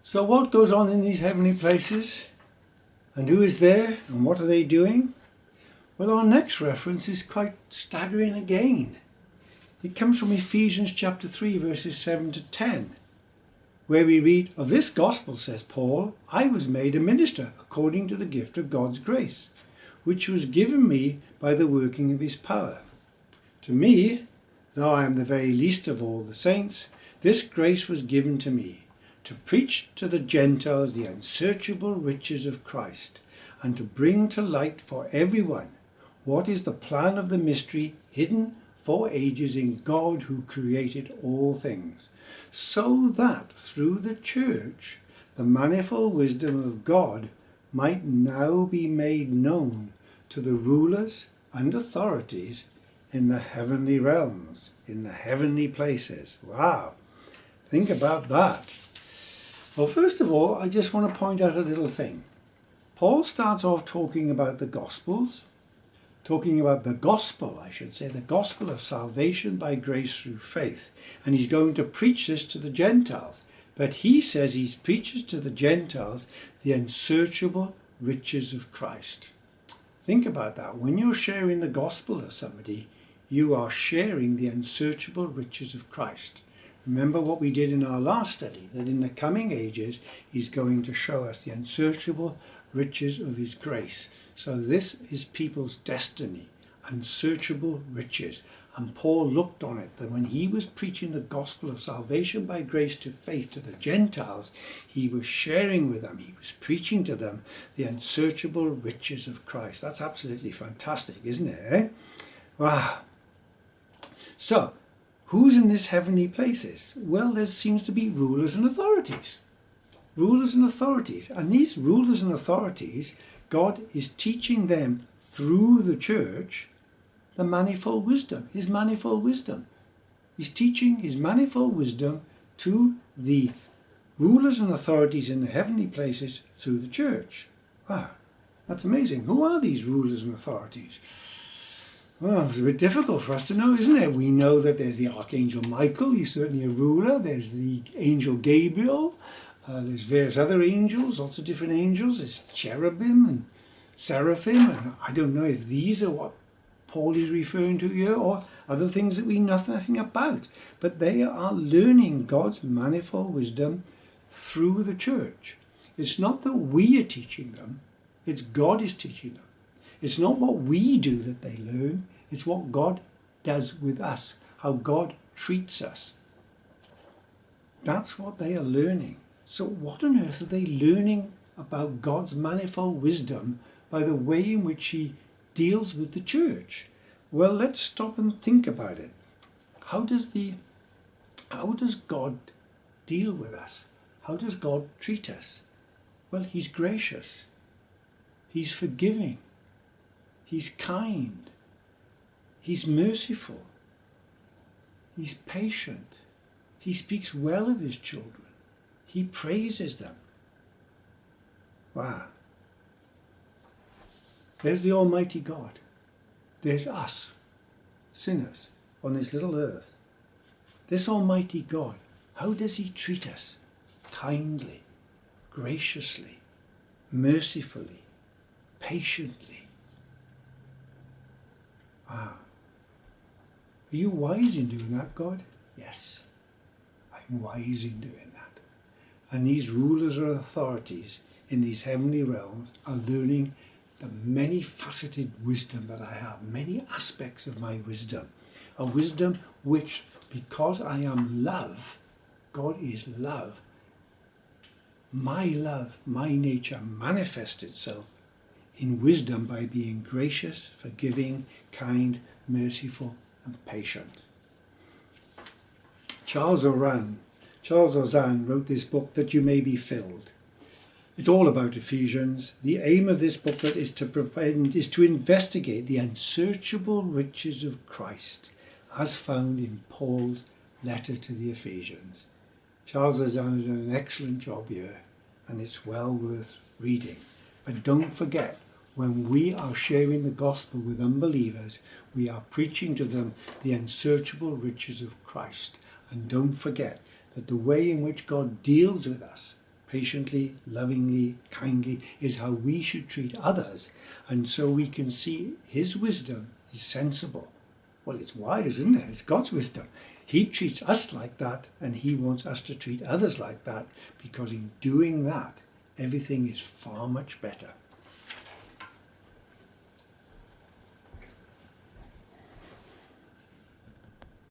So what goes on in these heavenly places? And who is there? And what are they doing? Well, our next reference is quite staggering again. It comes from Ephesians chapter 3, verses 7 to 10, where we read, "Of this gospel, says Paul, I was made a minister according to the gift of God's grace, which was given me by the working of his power. To me, though I am the very least of all the saints, this grace was given to me, to preach to the Gentiles the unsearchable riches of Christ, and to bring to light for everyone what is the plan of the mystery hidden for ages in God who created all things, so that through the church the manifold wisdom of God might now be made known to the rulers and authorities in the heavenly realms, in the heavenly places." Wow, think about that. Well, first of all, I just want to point out a little thing. Paul starts off talking about the Gospels, talking about the gospel, I should say, the gospel of salvation by grace through faith. And he's going to preach this to the Gentiles. But he says he preaches to the Gentiles the unsearchable riches of Christ. Think about that. When you're sharing the gospel of somebody, you are sharing the unsearchable riches of Christ. Remember what we did in our last study, that in the coming ages, he's going to show us the unsearchable riches of his grace. So this is people's destiny, unsearchable riches. And Paul looked on it, that when he was preaching the gospel of salvation by grace to faith to the Gentiles, he was sharing with them, he was preaching to them the unsearchable riches of Christ. That's absolutely fantastic, isn't it? Eh? Wow. So, who's in these heavenly places? Well, there seems to be rulers and authorities. Rulers and authorities. And these rulers and authorities, God is teaching them through the church the manifold wisdom, his manifold wisdom. He's teaching his manifold wisdom to the rulers and authorities in the heavenly places through the church. Wow, that's amazing. Who are these rulers and authorities? Well, it's a bit difficult for us to know, isn't it? We know that there's the Archangel Michael, he's certainly a ruler. There's the Angel Gabriel. There's various other angels, lots of different angels. There's cherubim and seraphim. And I don't know if these are what Paul is referring to here or other things that we know nothing about. But they are learning God's manifold wisdom through the church. It's not that we are teaching them, it's God is teaching them. It's not what we do that they learn, it's what God does with us, how God treats us. That's what they are learning. So what on earth are they learning about God's manifold wisdom by the way in which he deals with the church? Well, let's stop and think about it. How does God deal with us? How does God treat us? Well, he's gracious. He's forgiving. He's kind. He's merciful. He's patient. He speaks well of his children. He praises them. Wow. There's the Almighty God. There's us, sinners, on this little earth. This Almighty God, how does he treat us? Kindly, graciously, mercifully, patiently. Wow. Are you wise in doing that, God? Yes, I'm wise in doing that. And these rulers or authorities in these heavenly realms are learning the many-faceted wisdom that I have, many aspects of my wisdom. A wisdom which, because I am love, God is love, my nature manifests itself in wisdom by being gracious, forgiving, kind, merciful, and patient. Charles Ozanne wrote this book, That You May Be Filled. It's all about Ephesians. The aim of this booklet is to investigate the unsearchable riches of Christ as found in Paul's letter to the Ephesians. Charles Ozanne has done an excellent job here, and it's well worth reading. But don't forget, when we are sharing the gospel with unbelievers, we are preaching to them the unsearchable riches of Christ. And don't forget that the way in which God deals with us patiently, lovingly, kindly, is how we should treat others. And so we can see his wisdom is sensible. Well, it's wise, isn't it? It's God's wisdom. He treats us like that, and he wants us to treat others like that, because in doing that, everything is far much better.